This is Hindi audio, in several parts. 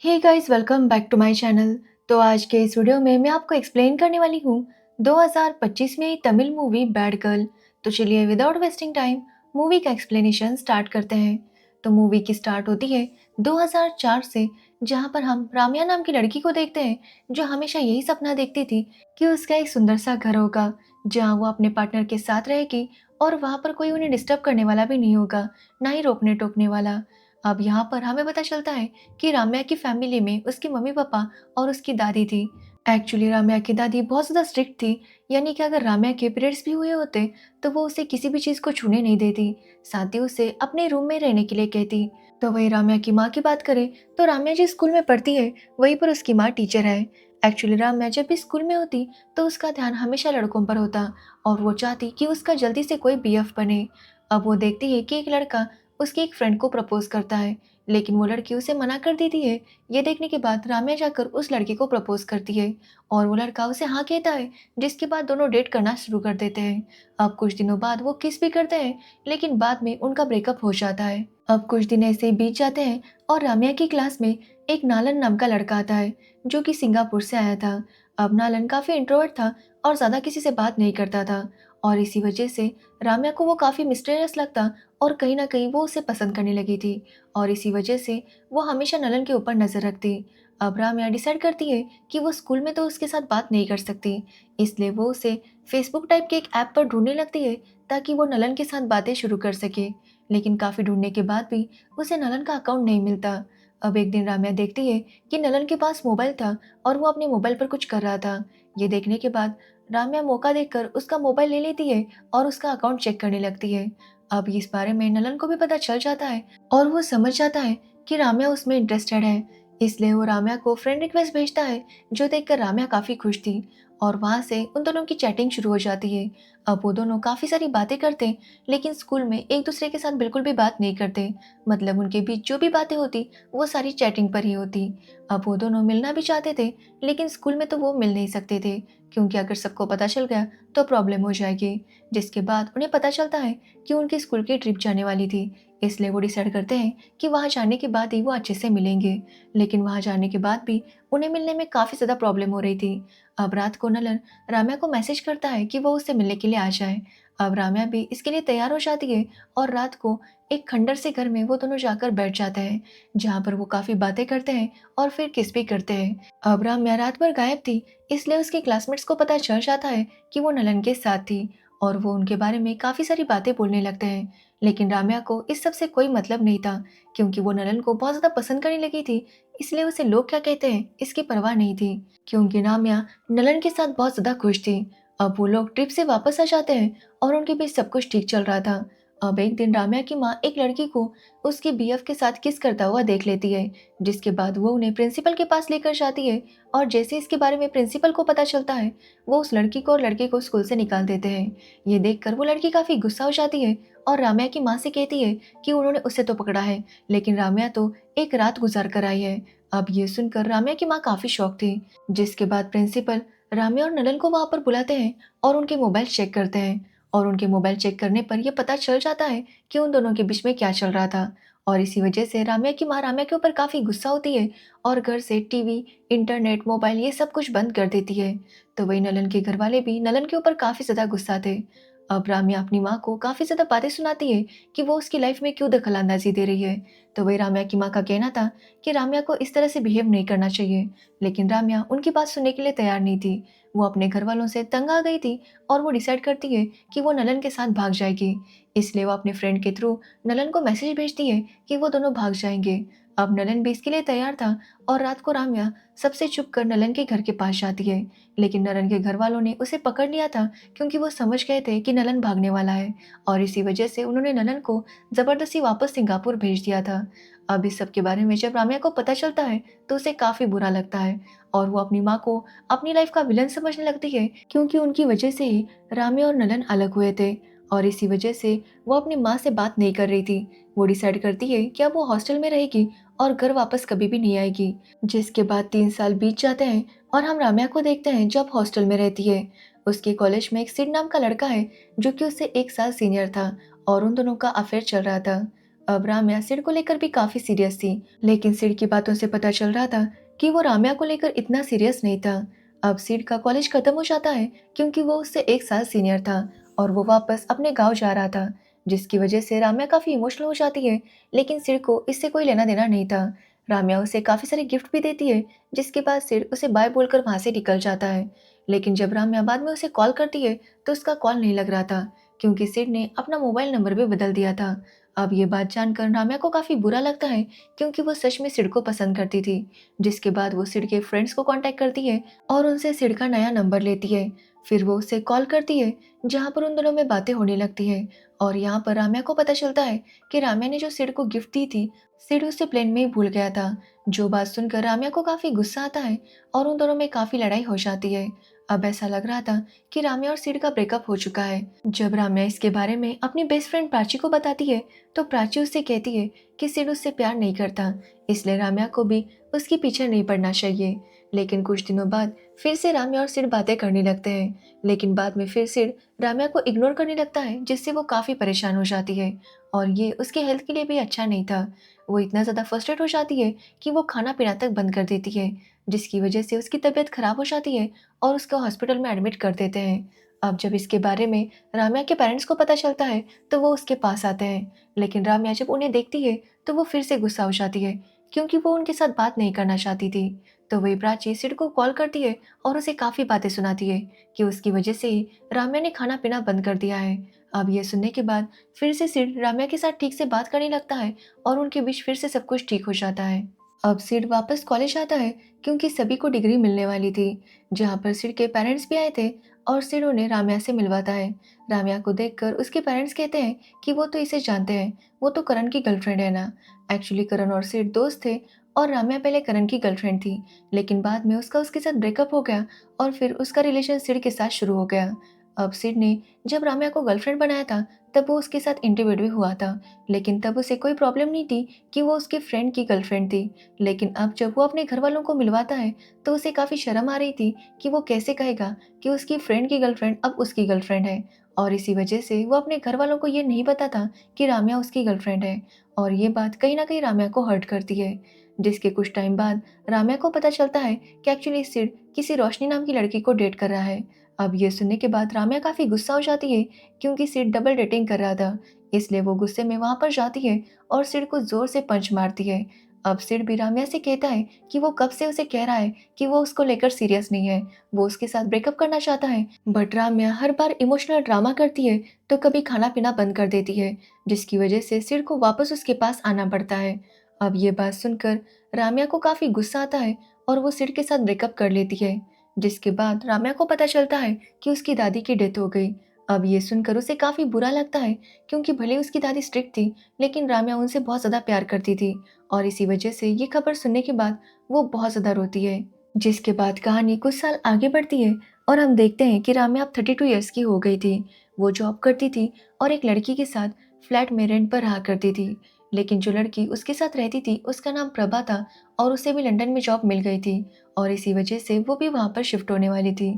Hey guys, welcome back to my channel. तो आज के इस वीडियो में मैं आपको एक्सप्लेन करने वाली हूँ 2025 में आई तमिल मूवी बैड गर्ल। तो चलिए विदाउट वेस्टिंग टाइम मूवी का एक्सप्लेनेशन स्टार्ट करते हैं। तो मूवी की स्टार्ट होती है 2004 से, जहाँ पर हम राम्या नाम की लड़की को देखते हैं जो हमेशा यही सपना देखती थी कि उसका एक सुंदर सा घर होगा जहाँ वो अपने पार्टनर के साथ रहेगी और वहाँ पर कोई उन्हें डिस्टर्ब करने वाला भी नहीं होगा, ना ही रोकने टोकने वाला। अब यहाँ पर हमें पता चलता है कि राम्या की फैमिली में उसके मम्मी-पापा और उसकी दादी थी। एक्चुअली राम्या की दादी बहुत ज़्यादा स्ट्रिक्ट थी, यानी कि अगर राम्या के पीरियड्स भी हुए होते, तो वो उसे किसी भी चीज़ को छूने नहीं देती, साथ ही उसे अपने रूम में रहने के लिए कहती। तो वहीं राम्या की माँ की बात करें, तो राम्या जिस स्कूल में पढ़ती है, वहीं पर उसकी माँ टीचर है। एक्चुअली राम्या जब भी स्कूल में होती, तो उसका ध्यान हमेशा लड़कों पर होता और वो चाहती कि उसका जल्दी से कोई बीएफ बने। अब वो देखती है कि एक लड़का उसकी एक फ्रेंड को प्रपोज़ करता है, लेकिन वो लड़की उसे मना कर देती है। ये देखने के बाद राम्या जाकर उस लड़के को प्रपोज़ करती है और वो लड़का उसे हाँ कहता है, जिसके बाद दोनों डेट करना शुरू कर देते हैं। अब कुछ दिनों बाद वो किस भी करते हैं, लेकिन बाद में उनका ब्रेकअप हो जाता है। अब कुछ दिन ऐसे ही बीत जाते हैं और राम्या की क्लास में एक नालन नाम का लड़का आता है, जो कि सिंगापुर से आया था। अब नालन काफ़ी इंट्रोवर्ट था और ज़्यादा किसी से बात नहीं करता था और इसी वजह से राम्या को वो काफ़ी मिस्टीरियस लगता और कहीं न कहीं वो उसे पसंद करने लगी थी और इसी वजह से वो हमेशा नलन के ऊपर नज़र रखती। अब राम्या डिसाइड करती है कि वो स्कूल में तो उसके साथ बात नहीं कर सकती, इसलिए वो उसे फेसबुक टाइप के एक ऐप पर ढूँढने लगती है ताकि वो नलन के साथ बातें शुरू कर सके। लेकिन काफ़ी ढूँढने के बाद भी उसे नलन का अकाउंट नहीं मिलता। अब एक दिन राम्या देखती है कि नलन के पास मोबाइल था और वो अपने मोबाइल पर कुछ कर रहा था। ये देखने के बाद राम्या मौका देखकर उसका मोबाइल ले लेती है और उसका अकाउंट चेक करने लगती है। अब इस बारे में नलन को भी पता चल जाता है और वो समझ जाता है कि राम्या उसमें इंटरेस्टेड है, इसलिए वो राम्या को फ्रेंड रिक्वेस्ट भेजता है, जो देखकर राम्या काफ़ी खुश थी और वहाँ से उन दोनों की चैटिंग शुरू हो जाती है। अब वो दोनों काफ़ी सारी बातें करते हैं, लेकिन स्कूल में एक दूसरे के साथ बिल्कुल भी बात नहीं करते, मतलब उनके बीच जो भी बातें होती वो सारी चैटिंग पर ही होती। अब वो दोनों मिलना भी चाहते थे, लेकिन स्कूल में तो वो मिल नहीं सकते थे, क्योंकि अगर सबको पता चल गया तो प्रॉब्लम हो जाएगी। जिसके बाद उन्हें पता चलता है कि उनकी स्कूल की ट्रिप जाने वाली थी, इसलिए वो डिसाइड करते हैं कि वहाँ जाने के बाद ही वो अच्छे से मिलेंगे। लेकिन वहाँ जाने के बाद भी उन्हें मिलने में काफ़ी ज़्यादा प्रॉब्लम हो रही थी। अब रात को नलन राम्या को मैसेज करता है कि वो उससे मिलने के लिए आ जाए। अब राम्या भी इसके लिए तैयार हो जाती है और रात को एक खंडर से घर में वो दोनों जाकर बैठ जाते हैं, जहाँ पर वो काफ़ी बातें करते हैं और फिर किस भी करते हैं। अब राम्या रात भर गायब थी, इसलिए उसके क्लासमेट्स को पता चल जाता है कि वो नलन के साथ थी और वो उनके बारे में काफ़ी सारी बातें बोलने लगते हैं। लेकिन राम्या को इस सब से कोई मतलब नहीं था, क्योंकि वो नलन को बहुत ज़्यादा पसंद करने लगी थी, इसलिए उसे लोग क्या कहते हैं इसकी परवाह नहीं थी, क्योंकि राम्या नलन के साथ बहुत ज़्यादा खुश थी। अब वो लोग ट्रिप से वापस आ जाते हैं और उनके बीच सब कुछ ठीक चल रहा था। अब एक दिन राम्या की माँ एक लड़की को उसकी बीएफ के साथ किस करता हुआ देख लेती है, जिसके बाद वो उन्हें प्रिंसिपल के पास लेकर जाती है और जैसे इसके बारे में प्रिंसिपल को पता चलता है, वो उस लड़की को और लड़के को स्कूल से निकाल देते हैं। ये देखकर वो लड़की काफ़ी गुस्सा हो जाती है और राम्या की माँ से कहती है कि उन्होंने उसे तो पकड़ा है, लेकिन राम्या तो एक रात गुजार कर आई है। अब ये सुनकर राम्या की माँ काफ़ी शॉक थी, जिसके बाद प्रिंसिपल राम्या और नलन को वहाँ पर बुलाते हैं और उनके मोबाइल चेक करते हैं और उनके मोबाइल चेक करने पर यह पता चल जाता है कि उन दोनों के बीच में क्या चल रहा था और इसी वजह से राम्या की माँ राम्या के ऊपर काफ़ी गुस्सा होती है और घर से टीवी, इंटरनेट, मोबाइल ये सब कुछ बंद कर देती है। तो वही नलन के घर वाले भी नलन के ऊपर काफ़ी ज़्यादा गुस्सा थे। अब राम्या अपनी माँ को काफ़ी ज़्यादा बातें सुनाती है कि वो उसकी लाइफ में क्यों दखल-अंदाज़ी दे रही है। तो वही राम्या की माँ का कहना था कि राम्या को इस तरह से बिहेव नहीं करना चाहिए, लेकिन राम्या उनकी बात सुनने के लिए तैयार नहीं थी। वो अपने घरवालों से तंग आ गई थी और वो डिसाइड करती है कि वो नलन के साथ भाग जाएगी। इसलिए वो अपने फ्रेंड के थ्रू नलन को मैसेज भेजती है कि वो दोनों भाग जाएँगे। अब नलन भी इसके लिए तैयार था और रात को राम्या सबसे छुप कर नलन के घर के पास जाती है, लेकिन नलन के घरवालों ने उसे पकड़ लिया था, क्योंकि वो समझ गए थे कि नलन भागने वाला है और इसी वजह से उन्होंने नलन को ज़बरदस्ती वापस सिंगापुर भेज दिया था। अब इस सब के बारे में जब राम्या को पता चलता है, तो उसे काफ़ी बुरा लगता है और वो अपनी माँ को अपनी लाइफ का विलन समझने लगती है, क्योंकि उनकी वजह से ही राम्या और नलन अलग हुए थे और इसी वजह से वो अपनी माँ से बात नहीं कर रही थी। वो डिसाइड करती है कि अब वो हॉस्टल में रहेगी और घर वापस कभी भी नहीं आएगी। जिसके बाद 3 साल बीत जाते हैं और हम राम्या को देखते हैं जब हॉस्टल में रहती है। उसके कॉलेज में एक सिड नाम का लड़का है, जो कि उससे 1 साल सीनियर था और उन दोनों का अफेयर चल रहा था। अब राम्या सिड को लेकर भी काफी सीरियस थी, लेकिन सिड की बातों से पता चल रहा था कि वो राम्या को लेकर इतना सीरियस नहीं था। अब सिड का कॉलेज खत्म हो जाता है क्योंकि वो उससे 1 साल सीनियर था और वो वापस अपने गांव जा रहा था, जिसकी वजह से राम्या काफी इमोशनल हो जाती है। लेकिन सिड को इससे कोई लेना देना नहीं था। राम्या उसे काफी सारे गिफ्ट भी देती है, जिसके बाद सिड उसे बाय बोलकर वहां से निकल जाता है। लेकिन जब राम्या बाद में उसे कॉल करती है तो उसका कॉल नहीं लग रहा था, क्योंकि सिड ने अपना मोबाइल नंबर भी बदल दिया था। अब ये बात जानकर राम्या को काफी बुरा लगता है, क्योंकि वो सच में सिड को पसंद करती थी। जिसके बाद वो सिड के फ्रेंड्स को कांटेक्ट करती है और उनसे सिड का नया नंबर लेती है। फिर वो उसे कॉल करती है, जहाँ पर उन दोनों में बातें होने लगती है। और यहाँ पर राम्या को पता चलता है कि राम्या ने जो सिड को गिफ्ट दी थी, सिड उसे प्लेन में ही भूल गया था। जो बात सुनकर राम्या को काफी गुस्सा आता है और उन दोनों में काफी लड़ाई हो जाती है। अब ऐसा लग रहा था कि राम्या और सिड का ब्रेकअप हो चुका है। जब राम्या इसके बारे में अपनी बेस्ट फ्रेंड प्राची को बताती है तो प्राची उससे कहती है कि सिड उससे प्यार नहीं करता, इसलिए राम्या को भी उसके पीछे नहीं पड़ना चाहिए। लेकिन कुछ दिनों बाद फिर से राम्या और सिड बातें करने लगते हैं, लेकिन बाद में फिर सिड राम्या को इग्नोर करने लगता है, जिससे वो काफी परेशान हो जाती है। और ये उसके हेल्थ के लिए भी अच्छा नहीं था। वो इतना ज्यादा फ्रस्ट्रेट हो जाती है कि वो खाना पीना तक बंद कर देती है, जिसकी वजह से उसकी तबीयत खराब हो जाती है और उसको हॉस्पिटल में एडमिट कर देते हैं। अब जब इसके बारे में राम्या के पेरेंट्स को पता चलता है तो वो उसके पास आते हैं, लेकिन राम्या जब उन्हें देखती है तो वो फिर से गुस्सा हो जाती है, क्योंकि वो उनके साथ बात नहीं करना चाहती थी। तो वही प्राची सिड को कॉल करती है और उसे काफी बातें सुनाती है कि उसकी वजह से ही राम्या ने खाना पीना बंद कर दिया है। अब ये सुनने के बाद फिर से सिड राम्या के साथ ठीक से बात करने लगता है और उनके बीच फिर से सब कुछ ठीक हो जाता है। अब सिड वापस कॉलेज आता है, क्योंकि सभी को डिग्री मिलने वाली थी, जहाँ पर सिड के पेरेंट्स भी आए थे और सिड उन्हें राम्या से मिलवाता है। राम्या को देखकर उसके पेरेंट्स कहते हैं कि वो तो इसे जानते हैं, वो तो करण की गर्लफ्रेंड है ना। एक्चुअली करण और सिड दोस्त थे और राम्या पहले करण की गर्लफ्रेंड थी, लेकिन बाद में उसका उसके साथ ब्रेकअप हो गया और फिर उसका रिलेशन सिड के साथ शुरू हो गया। अब सिड ने जब राम्या को गर्लफ्रेंड बनाया था तब वो उसके साथ इंटीमेट भी हुआ था, लेकिन तब उसे कोई प्रॉब्लम नहीं थी कि वो उसके फ्रेंड की गर्लफ्रेंड थी। लेकिन अब जब वो अपने घर वालों को मिलवाता है तो उसे काफ़ी शर्म आ रही थी कि वो कैसे कहेगा कि उसकी फ्रेंड की गर्लफ्रेंड अब उसकी गर्लफ्रेंड है। और इसी वजह से वो अपने घर वालों को ये नहीं पता था कि राम्या उसकी गर्लफ्रेंड है। और ये बात कहीं ना कहीं राम्या को हर्ट करती है। जिसके कुछ टाइम बाद राम्या को पता चलता है कि एक्चुअली सिड किसी रोशनी नाम की लड़की को डेट कर रहा है। अब ये सुनने के बाद राम्या काफ़ी गुस्सा हो जाती है, क्योंकि सिड डबल डेटिंग कर रहा था। इसलिए वो गुस्से में वहां पर जाती है और सिड को जोर से पंच मारती है। अब सिड भी राम्या से कहता है कि वो कब से उसे कह रहा है कि वो उसको लेकर सीरियस नहीं है, वो उसके साथ ब्रेकअप करना चाहता है। But Ramya her bar emotional drama करती है तो कभी खाना पीना बंद कर देती है, जिसकी वजह से सिड को वापस उसके पास आना पड़ता है। अब ये बात सुनकर राम्या को काफी गुस्सा आता है और वो सिड के साथ ब्रेकअप कर लेती है। जिसके बाद राम्या को पता चलता है कि उसकी दादी की डेथ हो गई। अब ये सुनकर उसे काफी बुरा लगता है, क्योंकि भले उसकी दादी स्ट्रिक्ट थी, लेकिन राम्या उनसे बहुत ज्यादा प्यार करती थी। और इसी वजह से ये खबर सुनने के बाद वो बहुत ज्यादा रोती है। जिसके बाद कहानी कुछ साल आगे बढ़ती है और हम देखते हैं कि राम्या अब 32 ईयर्स की हो गई थी। वो जॉब करती थी और एक लड़की के साथ फ्लैट में रेंट पर रहा करती थी। लेकिन जो लड़की उसके साथ रहती थी उसका नाम प्रभा था और उसे भी लंदन में जॉब मिल गई थी, और इसी वजह से वो भी वहाँ पर शिफ्ट होने वाली थी।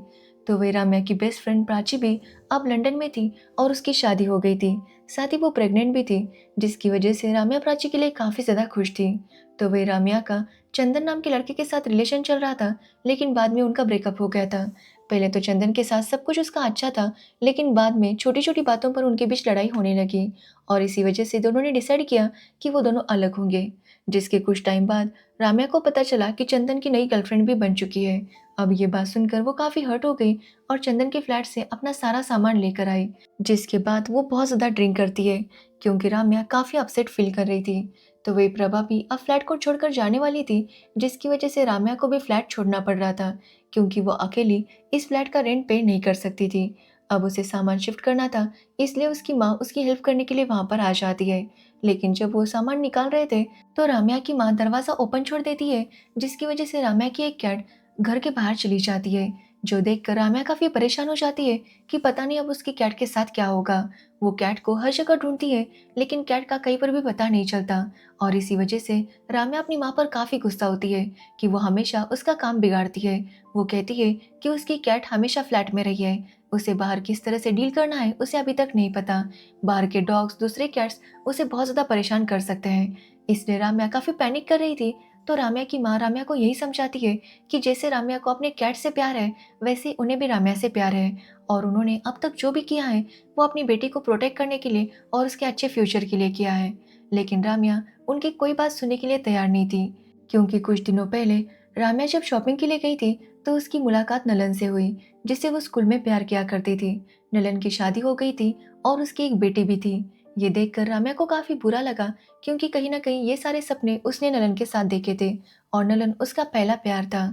तो वही राम्या की बेस्ट फ्रेंड प्राची भी अब लंदन में थी और उसकी शादी हो गई थी, साथ ही वो प्रेग्नेंट भी थी, जिसकी वजह से राम्या प्राची के लिए काफ़ी ज़्यादा खुश थी। तो वही राम्या का चंदन नाम के लड़के के साथ रिलेशन चल रहा था, लेकिन बाद में उनका ब्रेकअप हो गया था। पहले तो चंदन के साथ सब कुछ उसका अच्छा था, लेकिन बाद में छोटी छोटी बातों पर उनके बीच लड़ाई होने लगी और इसी वजह से दोनों ने डिसाइड किया कि वो दोनों अलग होंगे। जिसके कुछ टाइम बाद राम्या को पता चला कि चंदन की नई गर्लफ्रेंड भी बन चुकी है। अब ये बात सुनकर वो काफी हर्ट हो गई और चंदन के फ्लैट से अपना सारा सामान लेकर आई। जिसके बाद वो बहुत ज्यादा ड्रिंक करती है, क्योंकि राम्या काफी अपसेट फील कर रही थी। तो वही प्रभा भी अब फ्लैट को छोड़कर जाने वाली थी, जिसकी वजह से राम्या को भी फ्लैट छोड़ना पड़ रहा था, क्योंकि वो अकेली इस फ्लैट का रेंट पे नहीं कर सकती थी। अब उसे सामान शिफ्ट करना था, इसलिए उसकी माँ उसकी हेल्प करने के लिए वहां पर आ जाती है। लेकिन जब वो सामान निकाल रहे थे तो राम्या की माँ दरवाजा ओपन छोड़ देती है, जिसकी वजह से राम्या की एक कैट घर के बाहर चली जाती है। जो देखकर राम्या काफी परेशान हो जाती है कि पता नहीं अब उसकी कैट के साथ क्या होगा। वो कैट को हर जगह ढूंढती है, लेकिन कैट का कहीं पर भी पता नहीं चलता। और इसी वजह से राम्या अपनी माँ पर काफी गुस्सा होती है कि वो हमेशा उसका काम बिगाड़ती है। वो कहती है कि उसकी कैट हमेशा फ्लैट में रही है, उसे बाहर किस तरह से डील करना है उसे अभी तक नहीं पता। बाहर के डॉग्स, दूसरे कैट्स उसे बहुत ज्यादा परेशान कर सकते हैं। इसलिए राम्या काफी पैनिक कर रही थी। तो राम्या की माँ राम्या को यही समझाती है कि जैसे राम्या को अपने कैट से प्यार है, वैसे उन्हें भी राम्या से प्यार है। और उन्होंने अब तक जो भी किया है वो अपनी बेटी को प्रोटेक्ट करने के लिए और उसके अच्छे फ्यूचर के लिए किया है। लेकिन राम्या उनकी कोई बात सुनने के लिए तैयार नहीं थी, क्योंकि कुछ दिनों पहले राम्या जब शॉपिंग के लिए गई थी तो उसकी मुलाकात नलन से हुई, जिससे वो स्कूल में प्यार किया करती थी। नलन की शादी हो गई थी और उसकी एक बेटी भी थी। ये देखकर राम्या को काफी बुरा लगा, क्योंकि कहीं ना कहीं ये सारे सपने उसने नलन के साथ देखे थे और नलन उसका पहला प्यार था।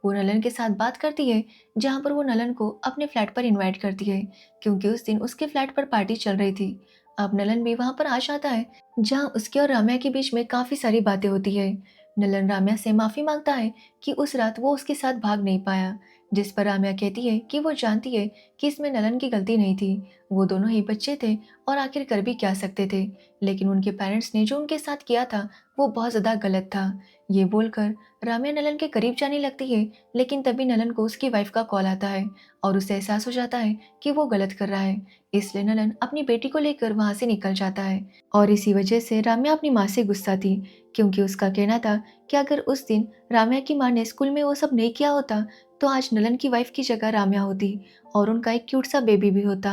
वो नलन के साथ बात करती है, जहाँ पर वो नलन को अपने फ्लैट पर इनवाइट करती है, क्योंकि उस दिन उसके फ्लैट पर पार्टी चल रही थी। अब नलन भी वहाँ पर आ जाता है, जहाँ उसके और राम्या के बीच में काफी सारी बातें होती है। नलन राम्या से माफी मांगता है कि उस रात वो उसके साथ भाग नहीं पाया, जिस पर राम्या कहती है कि वो जानती है कि इसमें नलन की गलती नहीं थी। वो दोनों ही बच्चे थे और आखिर कर भी क्या सकते थे, लेकिन उनके पेरेंट्स ने जो उनके साथ किया था वो बहुत ज्यादा गलत था। ये बोलकर राम्या नलन के करीब जाने लगती है, लेकिन तभी नलन को उसकी वाइफ का कॉल आता है और उसे एहसास हो जाता है कि वो गलत कर रहा है। इसलिए नलन अपनी बेटी को लेकर वहां से निकल जाता है। और इसी वजह से राम्या अपनी माँ से गुस्सा थी, क्योंकि उसका कहना था कि अगर उस दिन राम्या की माँ ने स्कूल में वो सब नहीं किया होता तो आज नलन की वाइफ की जगह राम्या होती और उनका एक क्यूट सा बेबी भी होता।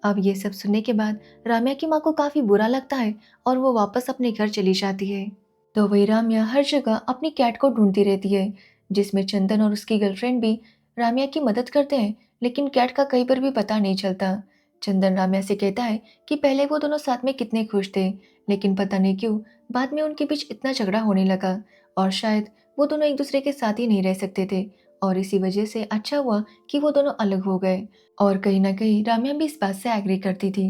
अब ये सब सुनने के बाद राम्या की माँ को काफी बुरा लगता है और वो वापस अपने घर चली जाती है। तो वही राम्या हर जगह अपनी कैट को ढूंढती रहती है, जिसमें चंदन और उसकी गर्लफ्रेंड भी राम्या की मदद करते हैं, लेकिन कैट का कहीं पर भी पता नहीं चलता। चंदन राम्या से कहता है कि पहले वो दोनों साथ में कितने खुश थे, लेकिन पता नहीं क्यों बाद में उनके बीच इतना झगड़ा होने लगा और शायद वो दोनों एक दूसरे के साथ ही नहीं रह सकते थे। और इसी वजह से अच्छा हुआ कि वो दोनों अलग हो गए। और कहीं ना कहीं राम्या भी इस बात से एग्री करती थी।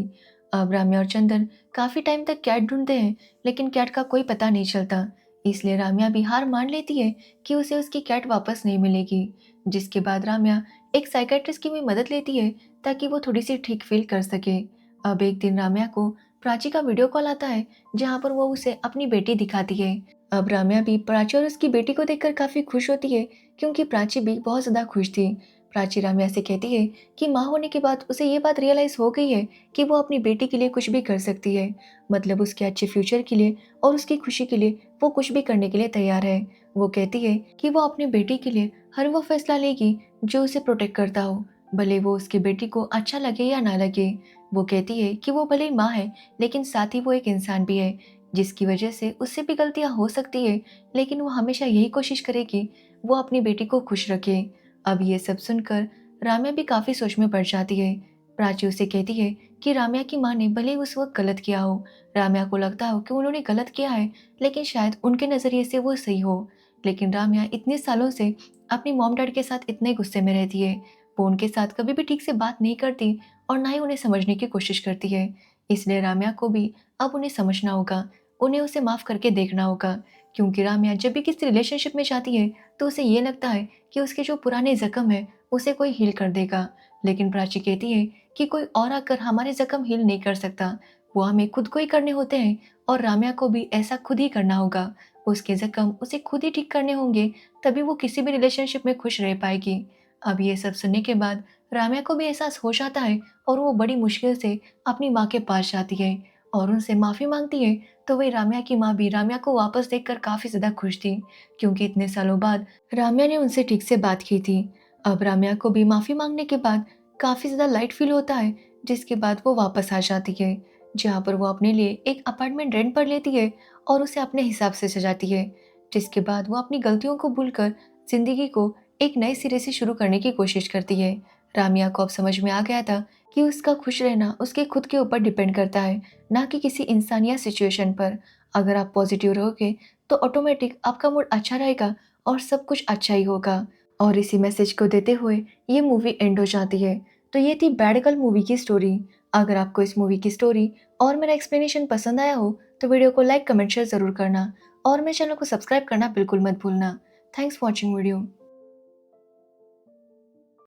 अब राम्या और चंदन काफी टाइम तक कैट ढूंढते हैं, लेकिन कैट का कोई पता नहीं चलता। इसलिए राम्या भी हार मान लेती है कि उसे उसकी कैट वापस नहीं मिलेगी। जिसके बाद राम्या एक साइकेट्रिस्ट की भी मदद लेती है, ताकि वो थोड़ी सी ठीक फील कर सके। अब एक दिन राम्या को प्राची का वीडियो कॉल आता है, जहाँ पर वो उसे अपनी बेटी दिखाती है। अब राम्या भी प्राची और उसकी बेटी को देखकर काफी खुश होती है, क्योंकि प्राची भी बहुत ज्यादा खुश थी। प्राची राम्या से कहती है कि माँ होने के बाद उसे ये बात रियलाइज हो गई है कि वो अपनी बेटी के लिए कुछ भी कर सकती है, मतलब उसके अच्छे फ्यूचर के लिए और उसकी खुशी के लिए वो कुछ भी करने के लिए तैयार है। वो कहती है कि वो अपनी बेटी के लिए हर वो फैसला लेगी जो उसे प्रोटेक्ट करता हो, भले वो उसकी बेटी को अच्छा लगे या ना लगे। वो कहती है कि वो भले ही माँ है, लेकिन साथ ही वो एक इंसान भी है, जिसकी वजह से उससे भी गलतियां हो सकती है, लेकिन वो हमेशा यही कोशिश करेगी वो अपनी बेटी को खुश रखे। अब ये सब सुनकर राम्या भी काफी सोच में पड़ जाती है। प्राची उसे कहती है कि राम्या की माँ ने भले ही उस वक्त गलत किया हो, राम्या को लगता हो कि उन्होंने गलत किया है, लेकिन शायद उनके नजरिए से वो सही हो। लेकिन राम्या इतने सालों से अपनी मॉम डैड के साथ इतने गुस्से में रहती है, वो उनके साथ कभी भी ठीक से बात नहीं करती और ना ही उन्हें समझने की कोशिश करती है। इसलिए राम्या को भी अब उन्हें समझना होगा, उन्हें उसे माफ करके देखना होगा, क्योंकि राम्या जब भी किसी रिलेशनशिप में जाती है तो उसे ये लगता है कि उसके जो पुराने जख्म है उसे कोई हील कर देगा। लेकिन प्राची कहती है कि कोई और आकर हमारे जख्म हील नहीं कर सकता, वो हमें खुद को ही करने होते हैं और राम्या को भी ऐसा खुद ही करना होगा। उसके जख्म उसे खुद ही ठीक करने होंगे, तभी वो किसी भी रिलेशनशिप में खुश रह पाएगी। अब ये सब सुनने के बाद राम्या को भी एहसास हो जाता है और वो बड़ी मुश्किल से अपनी माँ के पास जाती है और उनसे माफी मांगती है। तो वही राम्या की माँ भी राम्या को वापस देखकर काफी ज्यादा खुश थी, क्योंकि इतने सालों बाद राम्या ने उनसे ठीक से बात की थी। अब राम्या को भी माफी मांगने के बाद काफी ज्यादा लाइट फील होता है, जिसके बाद वो वापस आ जाती है, जहाँ पर वो अपने लिए एक अपार्टमेंट रेंट पर लेती है और उसे अपने हिसाब से सजाती है। जिसके बाद वो अपनी गलतियों को भूलकर जिंदगी को एक नए सिरे से शुरू करने की कोशिश करती है। राम्या को अब समझ में आ गया था कि उसका खुश रहना उसके खुद के ऊपर डिपेंड करता है, ना कि किसी इंसान या सिचुएशन पर। अगर आप पॉजिटिव रहोगे तो ऑटोमेटिक आपका मूड अच्छा रहेगा और सब कुछ अच्छा ही होगा। और इसी मैसेज को देते हुए ये मूवी एंड हो जाती है। तो ये थी बैड गर्ल मूवी की स्टोरी। अगर आपको इस मूवी की स्टोरी और मेरा एक्सप्लेनेशन पसंद आया हो तो वीडियो को लाइक, कमेंट, शेयर जरूर करना और मेरे चैनल को सब्सक्राइब करना बिल्कुल मत भूलना। Thanks for watching video.